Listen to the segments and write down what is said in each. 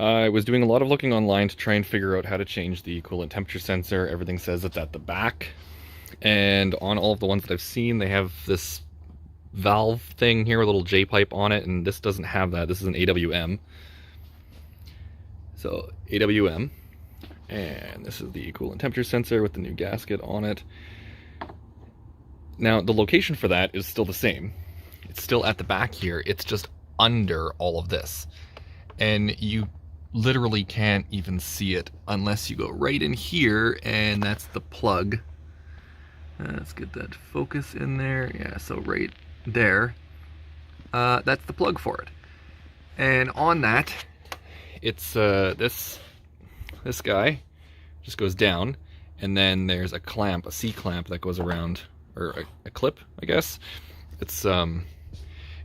I was doing a lot of looking online to try and figure out how to change the coolant temperature sensor. Everything says it's at the back. And on all of the ones that I've seen, they have this valve thing here, a little J-pipe on it, and this doesn't have that. This is an AWM. So, AWM. And this is the coolant temperature sensor with the new gasket on it. Now, the location for that is still the same. It's still at the back here. It's just under all of this. And you literally can't even see it unless you go right in here, and that's the plug. Let's get that focus in there. Yeah, so right there. That's the plug for it. And on that, it's this guy just goes down, and then there's a clamp, a C-clamp that goes around, or a clip, I guess. It's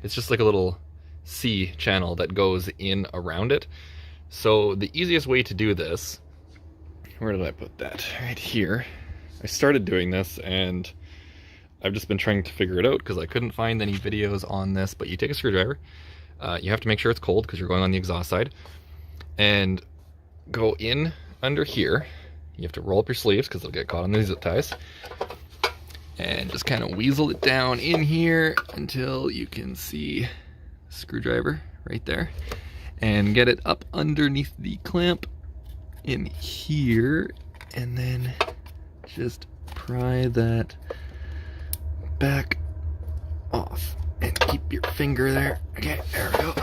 just like a little C channel that goes in around it. So the easiest way to do this, where did I put that? Right here. I started doing this, and I've just been trying to figure it out because I couldn't find any videos on this. But you take a screwdriver, you have to make sure it's cold because you're going on the exhaust side, and go in under here. You have to roll up your sleeves because it'll get caught on the zip ties, and just kind of weasel it down in here until you can see the screwdriver right there, and get it up underneath the clamp in here, and then just pry that back off and keep your finger there. Okay, there we go.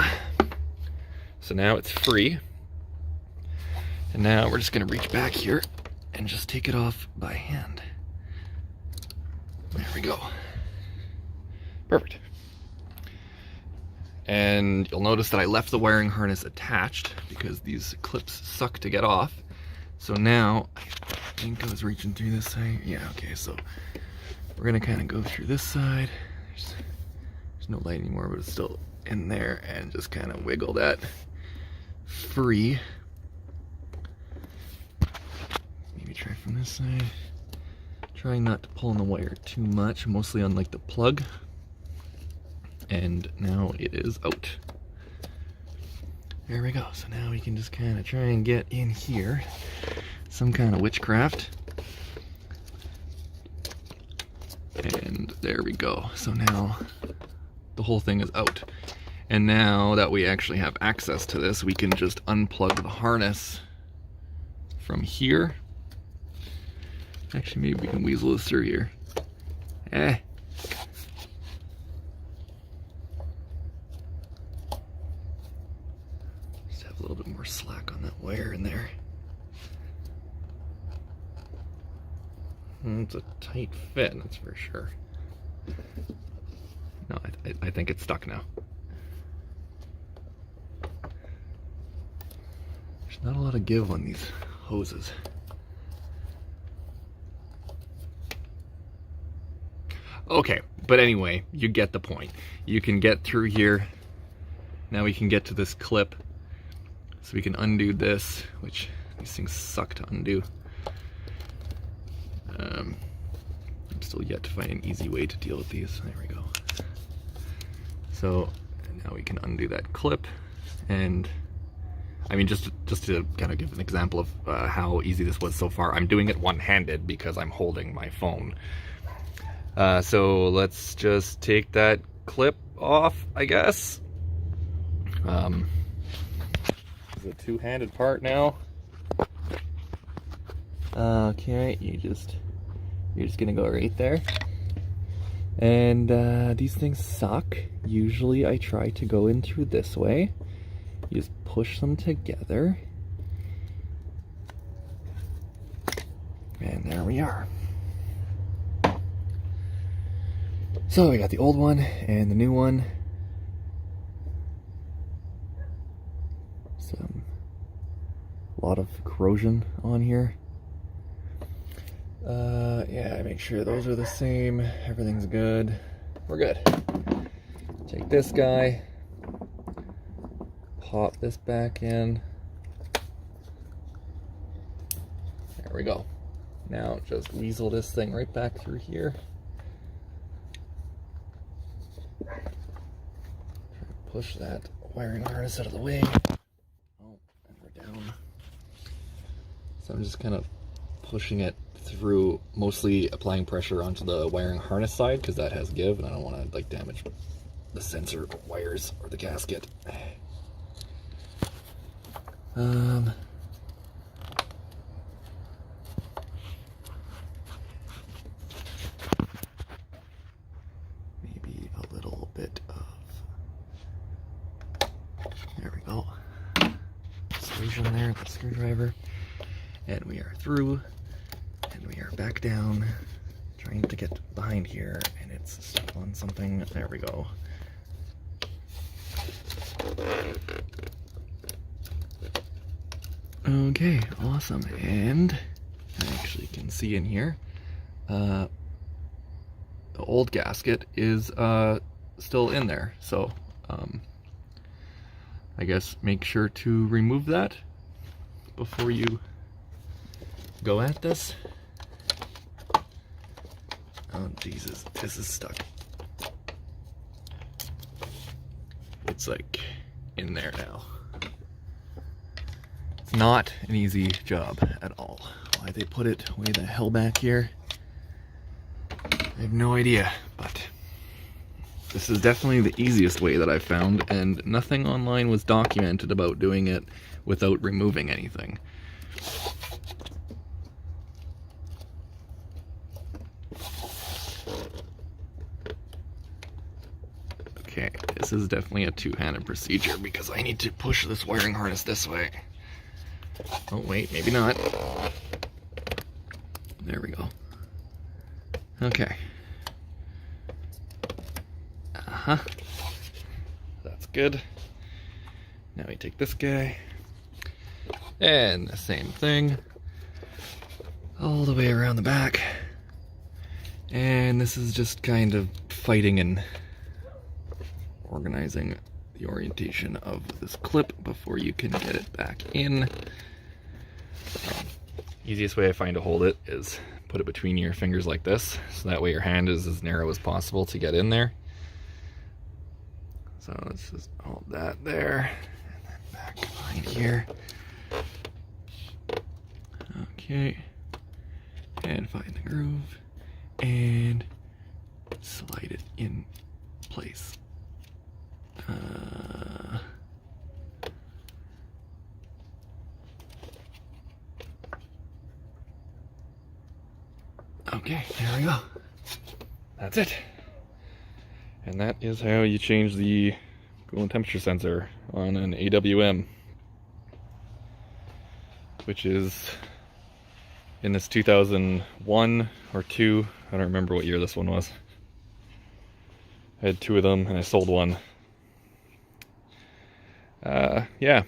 So now it's free. And now we're just gonna reach back here and just take it off by hand. There we go. Perfect. And you'll notice that I left the wiring harness attached because these clips suck to get off. So now, I think I was reaching through this side. Yeah, okay, so we're gonna kind of go through this side. There's no light anymore, but it's still in there, and just kind of wiggle that free. Maybe try from this side. Trying not to pull on the wire too much, mostly on like the plug. And now it is out. There we go. So now we can just kind of try and get in here. Some kind of witchcraft. And there we go. So now the whole thing is out. And now that we actually have access to this, we can just unplug the harness from here. Actually, maybe we can weasel this through here. Just have a little bit more slack on that wire in there. It's a tight fit, that's for sure. No, I think it's stuck now. There's not a lot of give on these hoses. Okay, but anyway, you get the point. You can get through here. Now we can get to this clip. So we can undo this, which these things suck to undo. I'm still yet to find an easy way to deal with these. There we go. So now we can undo that clip, and I mean, just to kind of give an example of how easy this was so far, I'm doing it one-handed because I'm holding my phone. So let's just take that clip off, I guess. It's a two-handed part now. Okay, you're just gonna go right there. And these things suck. Usually I try to go in through this way. You just push them together. And there we are. So we got the old one and the new one. A lot of corrosion on here. Yeah, make sure those are the same. Everything's good. We're good. Take this guy, pop this back in. There we go. Now just weasel this thing right back through here. Push that wiring harness out of the way. Oh, and we're So I'm just kind of pushing it through, mostly applying pressure onto the wiring harness side because that has give and I don't want to like damage the sensor wires or the gasket. Maybe a little bit of, there we go, persuasion there with the screwdriver, and we are through, and we are back down, trying to get behind here, and it's stuck on something. There we go. Okay, awesome. And I actually can see in here, the old gasket is still in there. So I guess make sure to remove that before you go at this. Oh Jesus, this is stuck. It's like in there now. It's not an easy job at all. Why they put it way the hell back here, I have no idea, but this is definitely the easiest way that I've found, and nothing online was documented about doing it without removing anything. Okay, this is definitely a two-handed procedure because I need to push this wiring harness this way. Oh wait, maybe not. There we go. Okay. That's good. Now we take this guy, and the same thing all the way around the back. And this is just kind of fighting and organizing the orientation of this clip before you can get it back in. Easiest way I find to hold it is put it between your fingers like this, so that way your hand is as narrow as possible to get in there. So let's just hold that there, and then back behind here. Okay, and find the groove, and slide it in place. Okay, there we go. That's it. And that is how you change the coolant temperature sensor on an AWM, which is in this 2001 or 2, I don't remember what year this one was. I had 2 of them and I sold one. Yeah.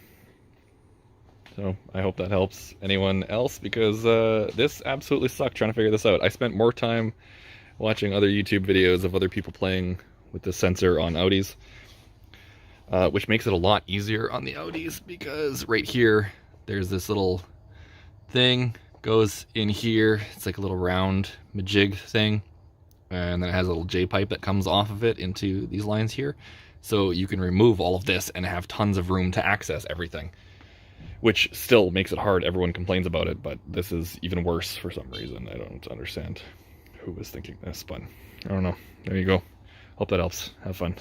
So I hope that helps anyone else, because this absolutely sucked trying to figure this out. I spent more time watching other YouTube videos of other people playing with the sensor on Audis, which makes it a lot easier on the Audis, because right here there's this little thing goes in here. It's like a little round majig thing, and then it has a little J pipe that comes off of it into these lines here, so you can remove all of this and have tons of room to access everything, which still makes it hard. Everyone complains about it, but this is even worse for some reason. I don't understand who was thinking this, but I don't know. There you go. Hope that helps. Have fun.